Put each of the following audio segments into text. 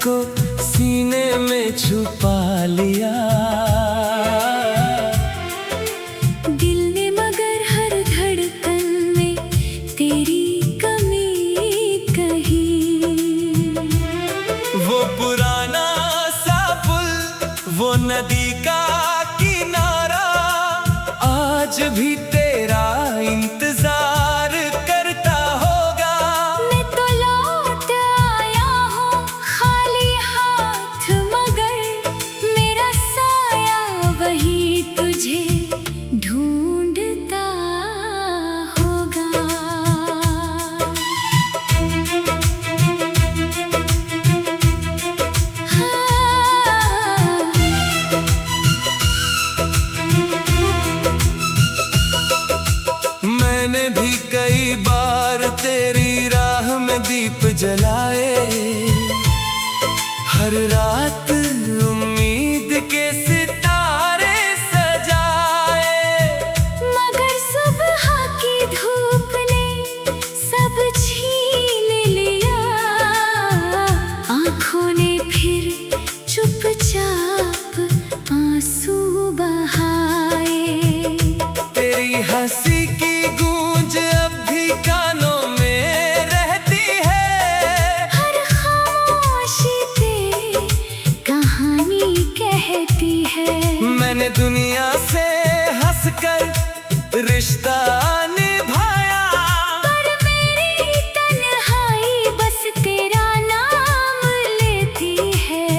को सीने में छुपा लिया। दिल ने मगर हर धड़कन में तेरी कमी कही। वो पुराना सा पुल, वो नदी का किनारा, आज भी तेरा इंतजार करता होगा। मैं तो लौट आया हूँ खाली हाथ, मगर मेरा साया वही तुझे ढूंढता होगा। मैंने भी कई बार तेरी राह में दीप जलाए, हर रात उम्मीद के सितारे सजाए। मगर सुबह की धूप ने सब छीन लिया, आँखों ने फिर चुपचाप आंसू बहाए। तेरी हंसी की गूंज अब भी कानों में रहती है, हर खामोशी तेरी कहानी कहती है। मैंने दुनिया से हंसकर रिश्ता निभाया, पर मेरी तन्हाई बस तेरा नाम लेती है।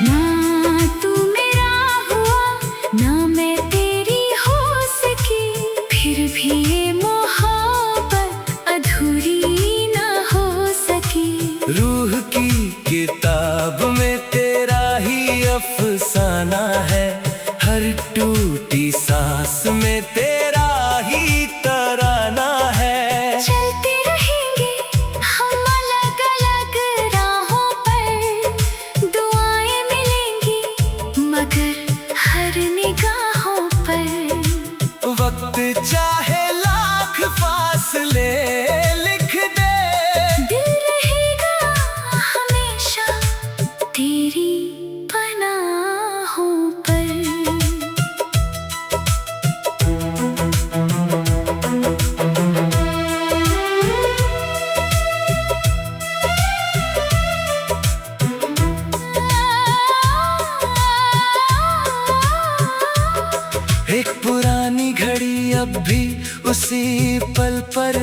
ना तू मेरा हुआ, ना मैं तेरी हो सकी, फिर भी ये मोहब्बत अधूरी ना हो सकी। रूह की किताब में तेरा ही अफसाना है, हर टूटी सांस में तेरा ही तराना है। चलते रहेंगे हम अलग अलग राहों पर, दुआएं मिलेंगी मगर हर निगाहों पर। वक्त चाहे लाख फासले लिख दे, दिल रहेगा हमेशा तेरी पनाहों पर। एक पुरानी घड़ी अब भी उसी पल पर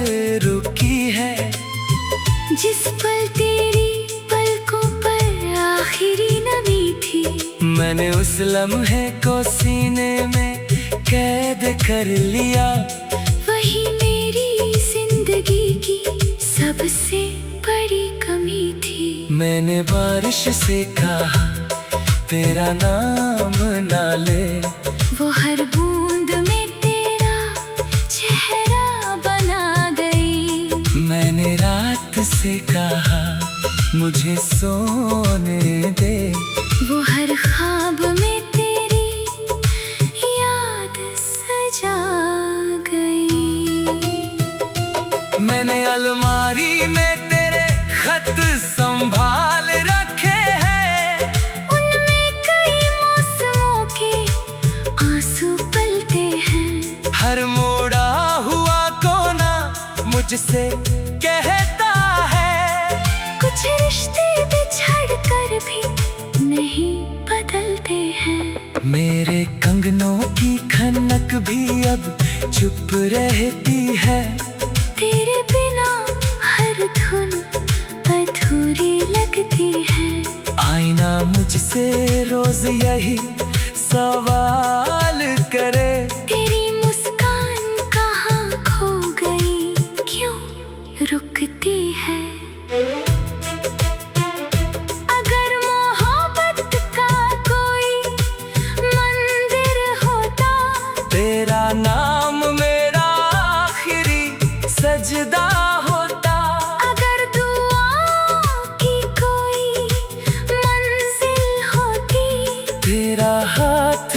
रुकी है, जिस पल तेरी पलकों पर आखिरी नमी थी। मैंने उस लम्हे को सीने में कैद कर लिया। वही मेरी जिंदगी की सबसे बड़ी कमी थी। मैंने बारिश से कहा तेरा नाम ना ले, वो हर बूंद में तेरा चेहरा बना गई। मैंने रात से कहा मुझे सोने दे, वो हर ख्वाब में तेरी याद सजा गई। मैंने अलमारी में तेरे खत संभाल रखे हैं, उनमें कई मौसमों के आंसू पलते हैं। हर मोड़ा हुआ कोना मुझसे कहता है, कुछ रिश्ते बिछड़ कर भी नहीं बदलते हैं। मेरे कंगनों की खनक भी अब चुप रहती है। तेरे बिना हर धुन अधूरी लगती है। आईना मुझसे रोज यही सवाल करे, तेरी मुस्कान कहाँ खो गई, क्यों रुकती है। अगर मोहब्बत का कोई मंदिर होता, तेरा नाम मेरा आखिरी सजदा होता। अगर दुआओं की कोई मंजिल होती, तेरा हाथ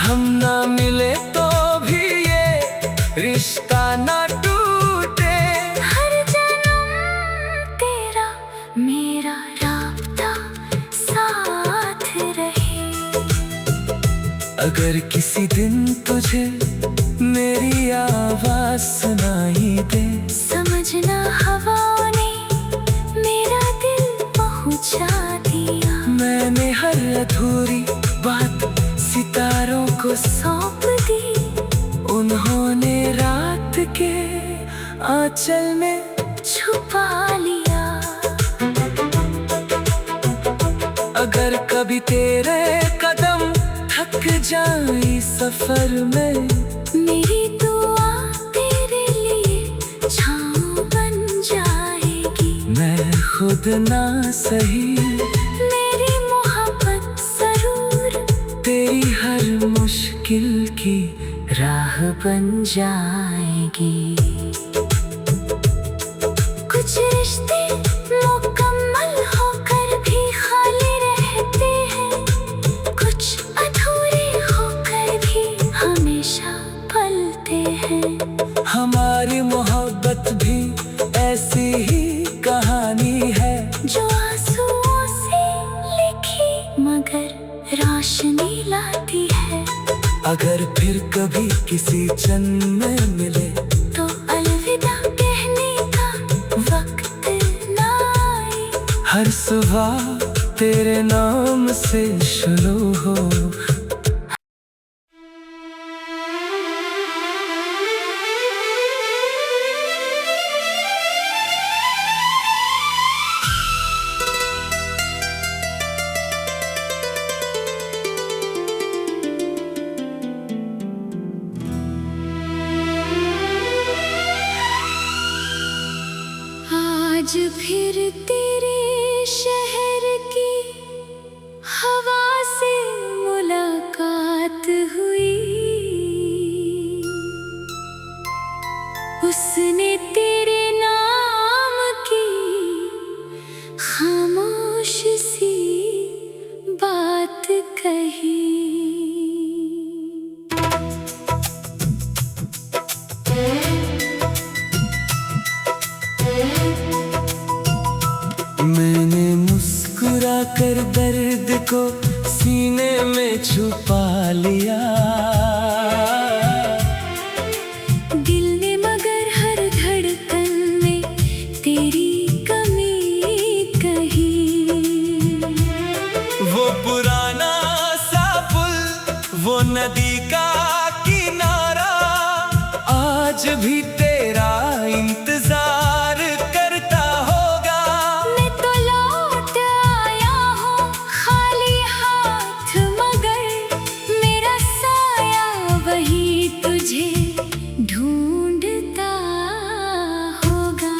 हम ना मिले तो भी ये रिश्ता ना टूटे। हर जन्म तेरा मेरा राब्ता साथ रहे। अगर किसी दिन तुझे मेरी आवाज सुनाई दे, समझना हवाओं ने मेरा दिल पहुंचा दिया। मैंने हर अधूरी बात सितारों को सौंप दी, उन्होंने रात के आंचल में छुपा लिया। अगर कभी तेरे कदम थक जाए सफर में, मेरी दुआ तेरे लिए छाँव बन जाएगी। मैं खुद ना सही मेरी मोहब्बत जरूर तेरी हर मुश्किल की राह बन जाएगी। कुछ रिश्ते मुकम्मल होकर भी खाली रहते हैं, कुछ अधूरे होकर भी हमेशा पलते हैं। हमारी मोहब्बत भी ऐसी ही कहानी है, जो आंसुओं से लिखी मगर रोशनी लाती है। अगर फिर कभी किसी जन्म में मिले, तो अलविदा कहने का वक्त ना आए। हर सुबह तेरे नाम से शुरू हो। आज फिर तेरे शहर की हवा से मुलाकात हुई। उसने तेरे नाम की खामोश सी बात कही। मैंने मुस्कुरा कर दर्द को सीने में छुपा लिया। दिल ने मगर हर धड़कन में तेरी कमी कही। वो पुराना सा पुल, वो नदी का किनारा, आज भी तेरा इंतजार करता होगा। मैं तो लौट आया हूँ खाली हाथ, मगर मेरा साया वही तुझे ढूंढता होगा।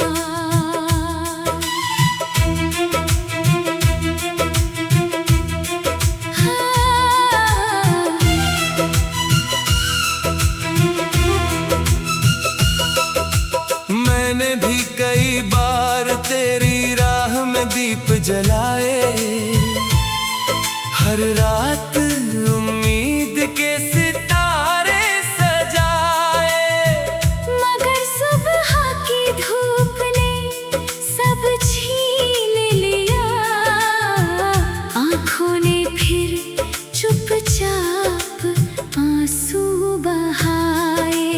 मैंने भी कई बार तेरी राह में दीप जलाए, हर रात उम्मीद के सितारे सजाए। मगर सुबह की धूप ने सब छीन लिया। आँखों ने फिर चुपचाप आंसू बहाए।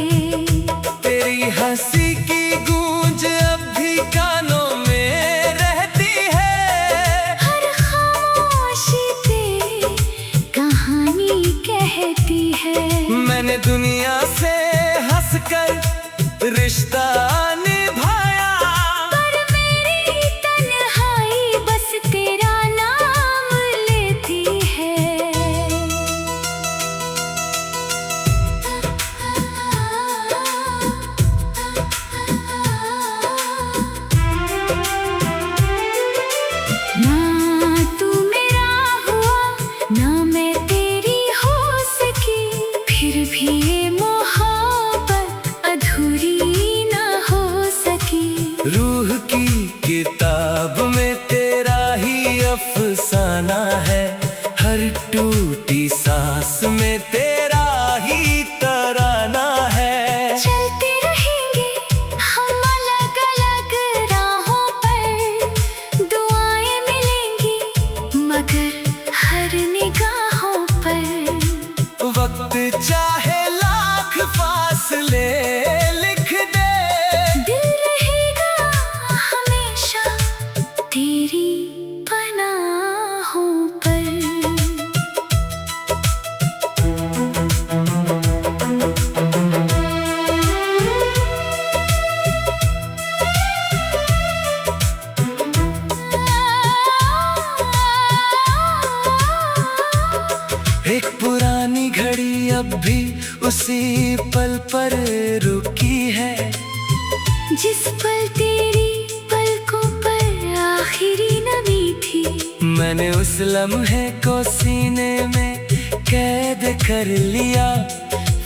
तेरी हंसी की गूंज अब भी कानों में रहती है। हर खामोशी पे कहानी कहती है। मैंने दुनिया से हंसकर रिश्ता निभाया, पर मेरी तन्हाई बस तेरा नाम लेती है। ना तू मेरा हुआ, ना मैं तेरी हो सकी, फिर भी ये मोहब्बत अधूरी ना हो सकी। रूह की किताब में तेरा ही अफसाना है, हर टूटी सांस में तेरा वक्त चाहे लाख फासले लिख दे, दिल रहेगा हमेशा तेरी पनाहों पर। एक पुरानी घड़ी अब भी उसी पल पर रुकी है, जिस पल तेरी पलकों पर आखिरी नमी थी। मैंने उस लम्हे को सीने में कैद कर लिया,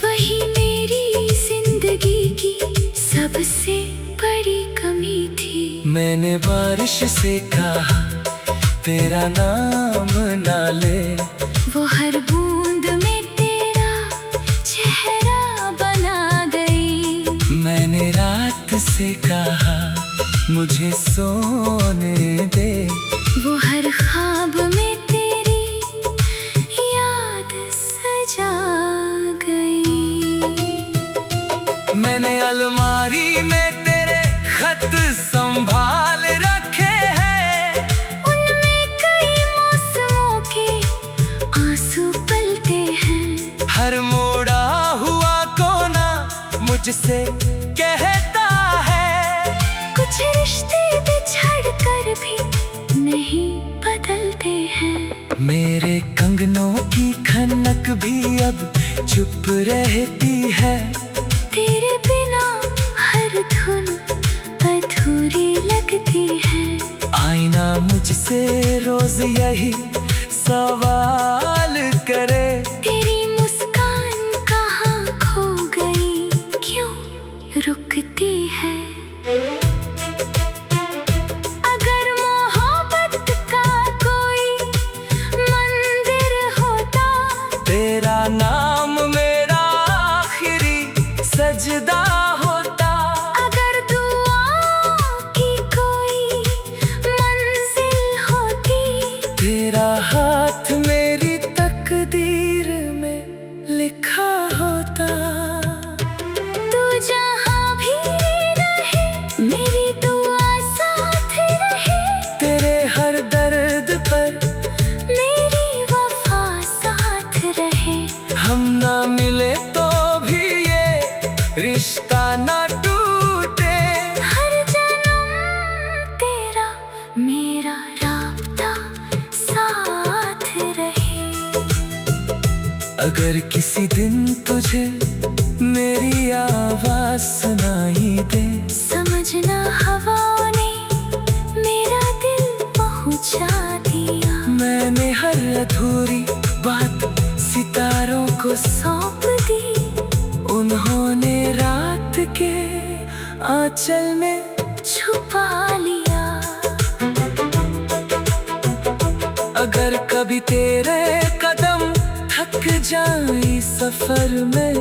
वही मेरी जिंदगी की सबसे बड़ी कमी थी। मैंने बारिश से कहा तेरा नाम ना ले, वो हर बूंद में तेरा चेहरा बना गई। मैंने रात से कहा मुझे सोने दे, वो हर ख्वाब में तेरी याद सजा गई। मैंने अलमारी में तेरे खत संभाल रखे हैं, उनमें कई मौसमों के आंसू पलते हैं। हर मोड़ा हुआ कोना मुझसे कहता है, कुछ रिश्ते बिछड़ कर भी नहीं बदलते हैं। मेरे कंगनों की खनक भी अब चुप रहती है, तेरे बिना हर धुन अधूरी लगती है। आईना मुझसे रोज यही सवाल करे, तेरी मुस्कान कहाँ खो गई, क्यों रुकती है। अगर मोहब्बत का कोई मंदिर होता, तेरा नाम मेरा आखिरी सजदा होता। अगर दुआओं की कोई मंजिल होती, तेरा हाथ मेरी तकदीर में लिखा होता। तू जहाँ भी रहे मेरी दुआ साथ रहे, तेरे हर दर्द पर मेरी वफा साथ रहे। हम ना मिले तो भी ये रिश्ता ना टूटे, हर जन्म तेरा मेरा राब्ता साथ रहे। अगर किसी दिन तुझे मेरी आवाज सुनाई दे, समझना हवाओं ने मेरा दिल पहुंचा दिया। मैंने हर अधूरी बात सितारों को सौंप दी, उन्होंने रात के आंचल में छुपा लिया। अगर कभी तेरे कदम थक जाए सफर में,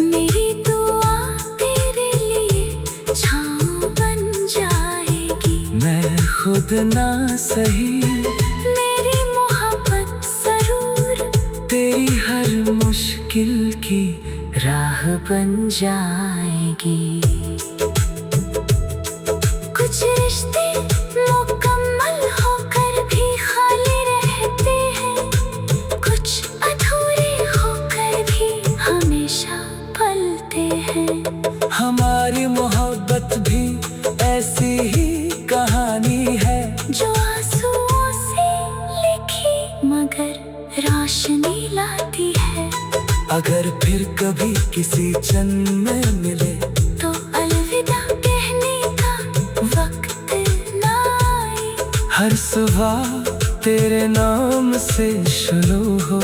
मेरी दुआ तेरे लिए छाँव बन जाएगी। मैं खुद ना सही मेरी मोहब्बत जरूर तेरी हर मुश्किल की राह बन जाएगी। कुछ रिश्ते मुकम्मल होकर भी खाली रहते हैं, कुछ अधूरे होकर भी हमेशा पलते हैं। हमारी मोहब्बत भी ऐसी ही कहानी है, जो आंसुओं से लिखी मगर रोशनी लाती है। अगर फिर कभी किसी जन्म में मिले, तो अलविदा कहने का वक्त ना आए। हर सुबह तेरे नाम से शुरू हो।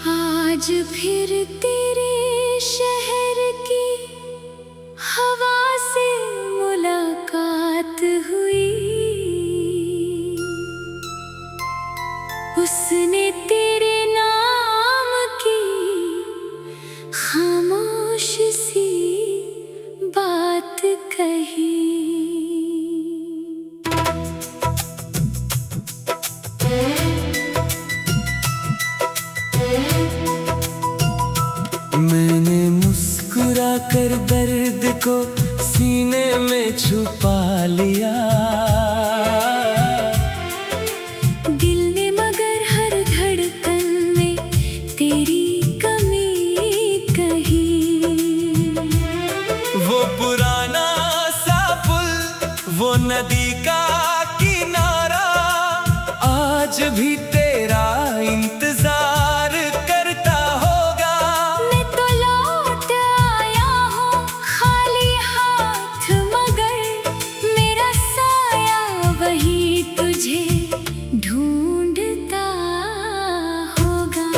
आज फिर तेरे शहर की हवा से मुलाकात उसने तेरे नाम की खामोश सी बात कही। मैंने मुस्कुरा कर दर्द को सीने में छुपा लिया। दिल ने मगर हर धड़कन में तेरी कमी कही। वो पुराना सा पुल, वो नदी का किनारा, आज भी तेरा इंतजार करता होगा। मैं तो लौट आया हूँ खाली हाथ, मगर मेरा साया वही तुझे ढूंढता होगा।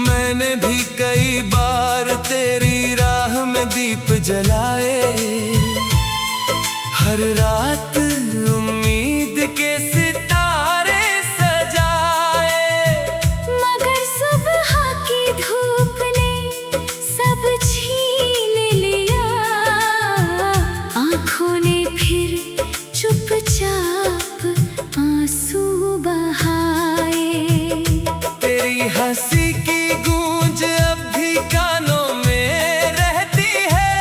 मैंने भी कई बार तेरी राह में दीप जलाए, हर रात उम्मीद के सितारे सजाए। मगर सुबह की धूप ने सब छीन लिया, आँखों ने फिर चुपचाप आंसू बहाए। तेरी हंसी की गूंज अब भी कानों में रहती है,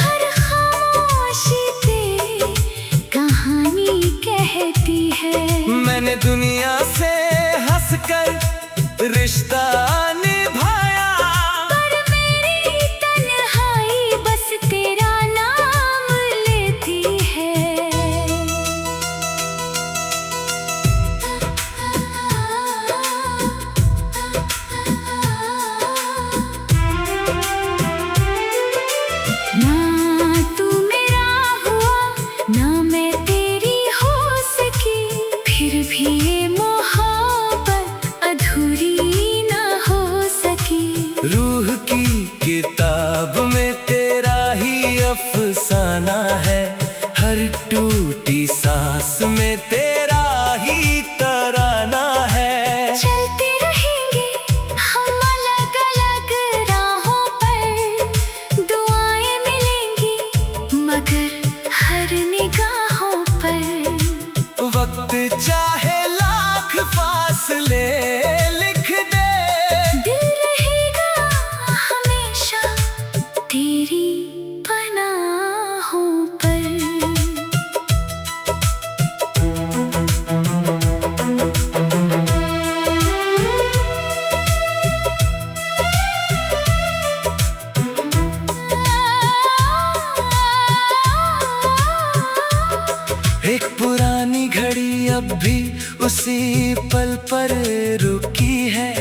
हर खामोशी पे कहानी कहती है। मैंने दुनिया से हंसकर रिश्ता निभाया, पर मेरी तन्हाई बस तेरा नाम लेती है। ना तू मेरा हुआ, ना मैं तेरी हो सकी, फिर भी ये मोहब्बत अधूरी ना हो सकी। रूह की किताब में तेरा ही अफसाना है, हर टूटी सांस में तेरा ही तराना है। चलते रहेंगे हम अलग अलग राहों पर, दुआएं मिलेंगी मगर हर निगाहों पर। वक्त चाहे लाख फासले लिख दे, दिल रहेगा हमेशा तेरी पनाहों पर। एक पुरानी घड़ी अब भी उसी पल पर रुकी है,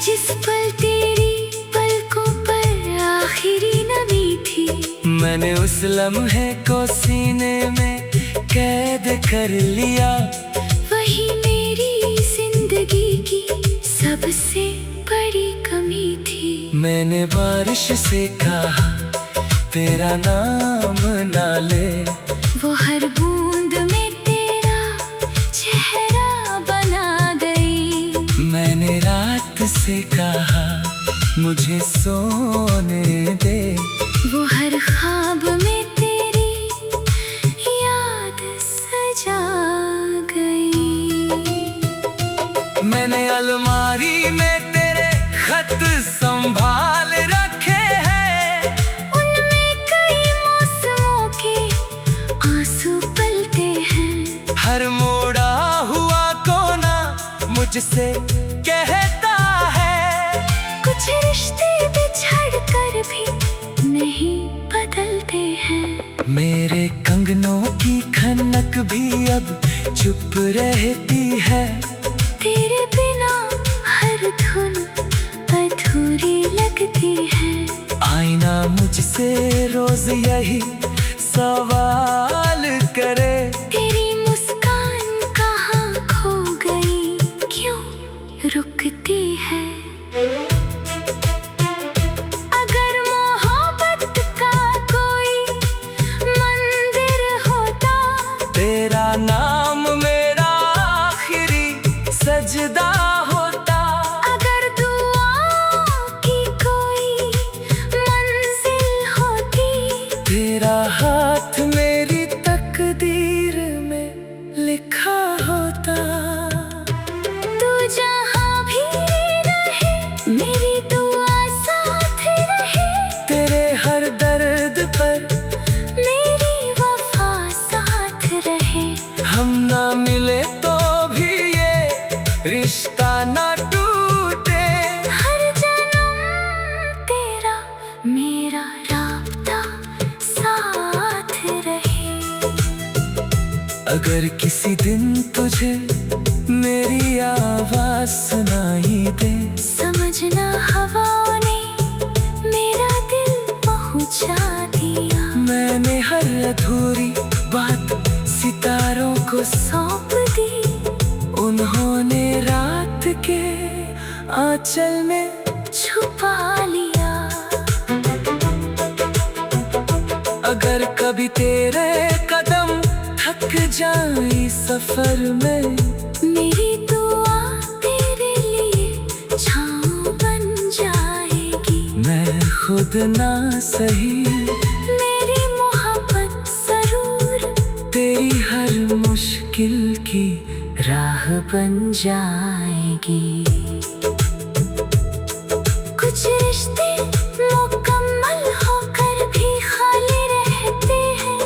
जिस पल तेरी पलकों पर आखिरी नमी थी। मैंने उस लम्हे को सीने में कैद कर लिया। वही मेरी जिंदगी की सबसे बड़ी कमी थी। मैंने बारिश से कहा तेरा नाम ना ले, वो हर बूंद में तेरा चेहरा बना गई। मैंने रात से कहा मुझे सोने दे, वो हर ख्वाब में तेरी याद सजा गई। मैंने अलमारी में तेरे खत संभाल रखे हैं, उनमें कई मौसमों के आंसू पलते हैं। हर मोड़ा हुआ कोना मुझसे कहता है, कुछ रिश्ते बिछड़ कर भी नहीं बदलते हैं। मेरे कंगनों की खनक भी अब चुप रहती है। तेरे बिना हर धुन अधूरी लगती है। आईना मुझसे रोज यही सवाल करे, तेरी मुस्कान कहाँ खो गई, क्यों रुकती भूले तो भी ये रिश्ता ना टूटे। हर जन्म तेरा मेरा राब्ता साथ रहे। अगर किसी दिन तुझे मेरी आवाज सुनाई दे, समझना हवाओं ने मेरा दिल पहुंचा दिया। मैंने हर अधूरी बात सितारों को सौंप दी, उन्होंने रात के आंचल में छुपा लिया। अगर कभी तेरे कदम थक जाए सफर में, मेरी दुआ तेरे लिए छाँव बन जाएगी। मैं खुद ना सही मेरी मोहब्बत जरूर तेरी हर मुश्किल की राह बन जाएगी। कुछ रिश्ते मुकम्मल होकर भी खाली रहते हैं,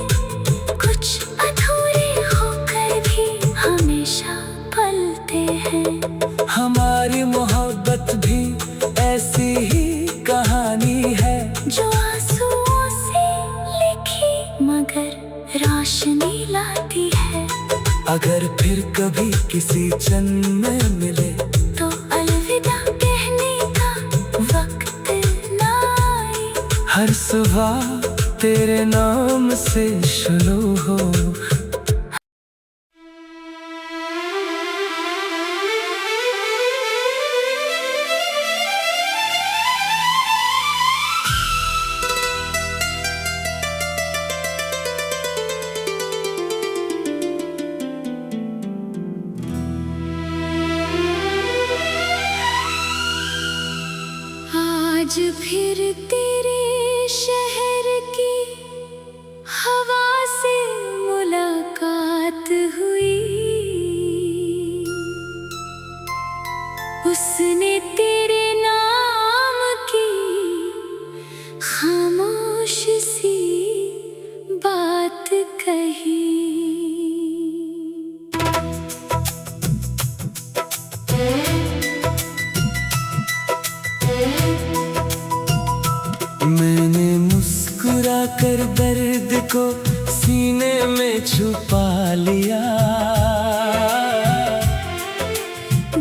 कुछ अधूरे होकर भी हमेशा पलते हैं। हमारी मोहब्बत भी ऐसी ही कहानी है, जो आंसुओं से लिखी मगर रोशनी लाती है। अगर फिर कभी किसी जन्म में मिले, तो अलविदा कहने का वक्त ना आए। हर सुबह तेरे नाम से शुरू हो। आज फिर तेरे शहर की हवा से मुलाकात हुई। उसने तेरे नाम की खामोश सी बात कही। मैंने मुस्कुरा कर दर्द को सीने में छुपा लिया।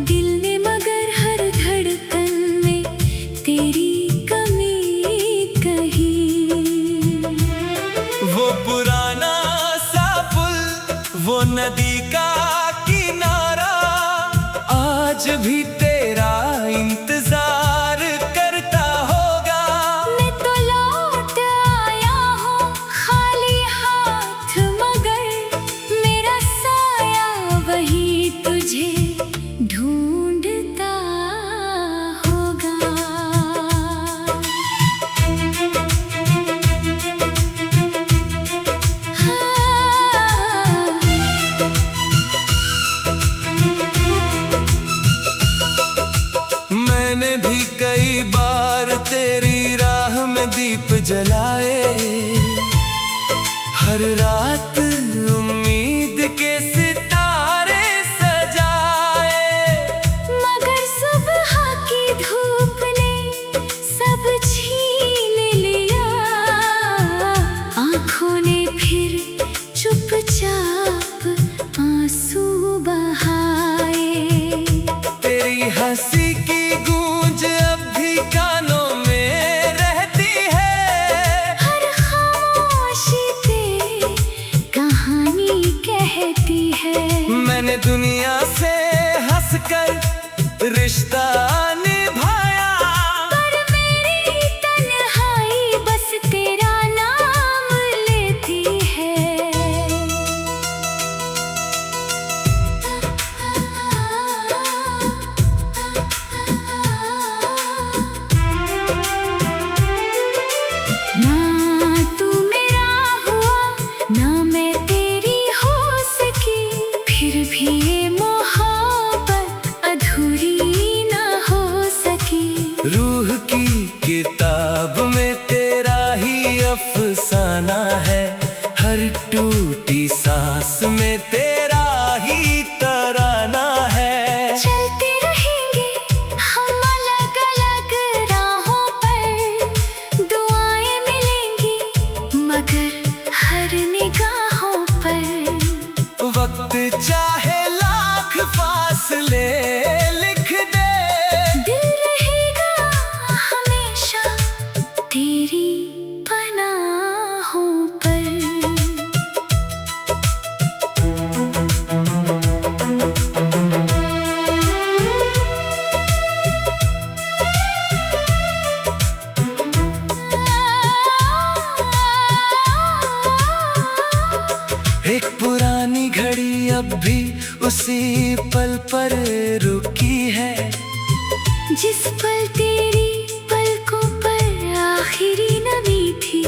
दिल ने मगर हर धड़कन में तेरी कमी कही। वो पुराना सा पुल, वो नदी का किनारा, आज भी तेरा इंतजार करता होगा। मैं तो लौट आया हूँ खाली हाथ, मगर मेरा साया वही तुझे ढूंढता होगा। मैंने भी कई बार तेरी राह में दीप जलाए, हर रात उम्मीद के सितारे सजाए। मगर सुबह की धूप ने सब छीन लिया। आँखों ने फिर चुपचाप आंसू बहाए। तेरी हंसी की गूंज अब भी कानों में रहती है। हर खामोशी पे कहानी कहती है। मैंने दुनिया से हंसकर रिश्ता निभाया, पर मेरी तन्हाई बस तेरा नाम लेती है। ना तू मेरा हुआ, ना मैं तेरी हो सकी, फिर भी ये मोहब्बत अधूरी ना पल पर रुकी है, जिस पल तेरी पलकों पर आखिरी नमी थी।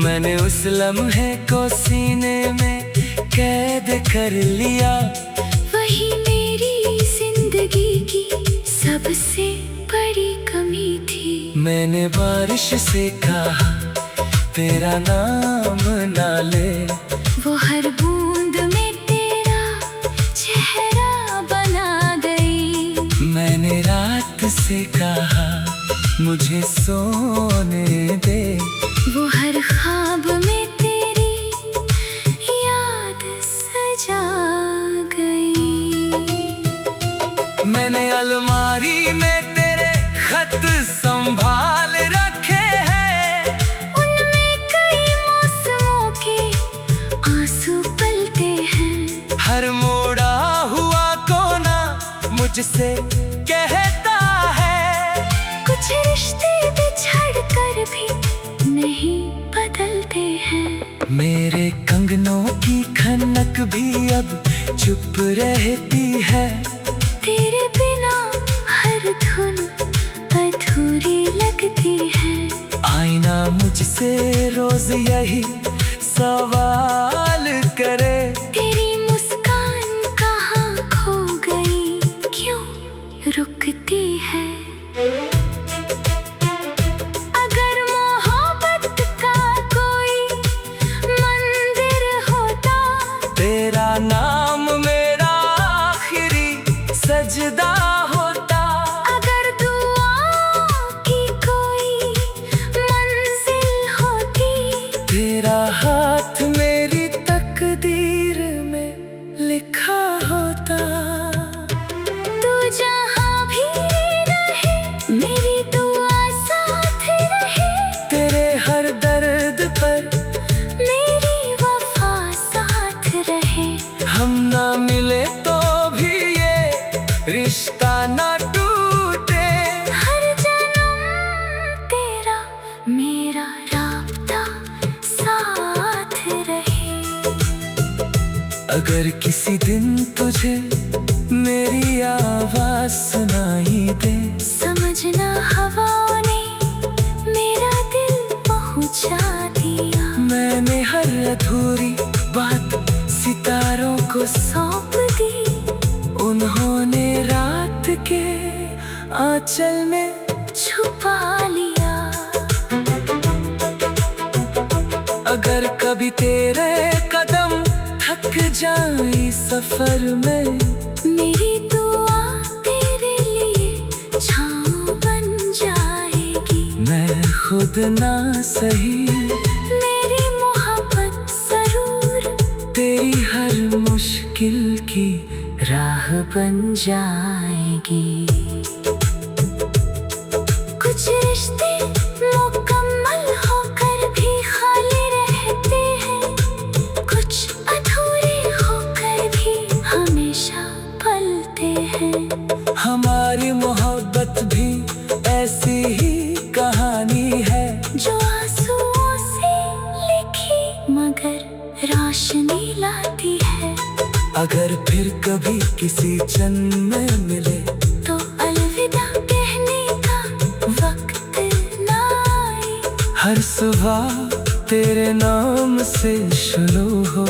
मैंने उस लम्हे को सीने में कैद कर लिया। वही मेरी जिंदगी की सबसे बड़ी कमी थी। मैंने बारिश से कहा तेरा नाम ना ले, वो हर बूंद में तेरा चेहरा बना गई। मैंने रात से कहा मुझे सोने दे, वो हर ख्वाब में तेरी याद सजा गई। मैंने अलमारी में तेरे खत संभाल रखे हैं, उनमें कई मौसमों के आंसू पलते हैं। हर मोड़ा हुआ कोना मुझसे कहता है, कुछ रिश्ते बिछड़ कर भी नहीं बदलते हैं। मेरे कंगनों की खनक भी अब चुप रहती है। तेरे बिना हर धुन अधूरी लगती है। आईना मुझसे रोज यही सवाल करे, तेरी मुस्कान कहाँ खो गई, क्यों रुकती है। अगर मोहब्बत का कोई मंदिर होता, तेरा नाम मेरा आखिरी सजदा होता। अगर दुआओं की कोई मंजिल होती, तेरा हाथ मेरी तकदीर में लिखा होता। तू जहाँ भी रहे मेरी दुआ साथ रहे। तेरे हर दर्द पर मेरी वफा साथ रहे। हम ना मिले तो भी ये रिश्ता ना टूटे। हर जन्म तेरा मेरा राब्ता साथ रहे। अगर किसी दिन तुझे मेरी आवाज सुनाई दे, समझना हवाओं ने मेरा दिल पहुंचा दिया। मैंने हर अधूरी बात सितारों को सौंप दी, उन्होंने रात के आंचल में छुपा लिया। अगर कभी तेरे कदम थक जाए सफर में, मेरी दुआ तेरे लिए छाँव बन जाएगी। मैं खुद ना सही मेरी मोहब्बत जरूर तेरी हर मुश्किल की राह बन जाएगी। कुछ रिश्ते मुकम्मल होकर भी खाली रहते हैं, कुछ अधूरे होकर भी हमेशा पलते हैं। हमारी मोहब्बत भी ऐसी ही कहानी है, जो आंसुओं से लिखी मगर रोशनी लाती है। अगर फिर कभी किसी जन्म में मिले, तो अलविदा कहने का वक्त ना आए। हर सुबह तेरे नाम से शुरू हो।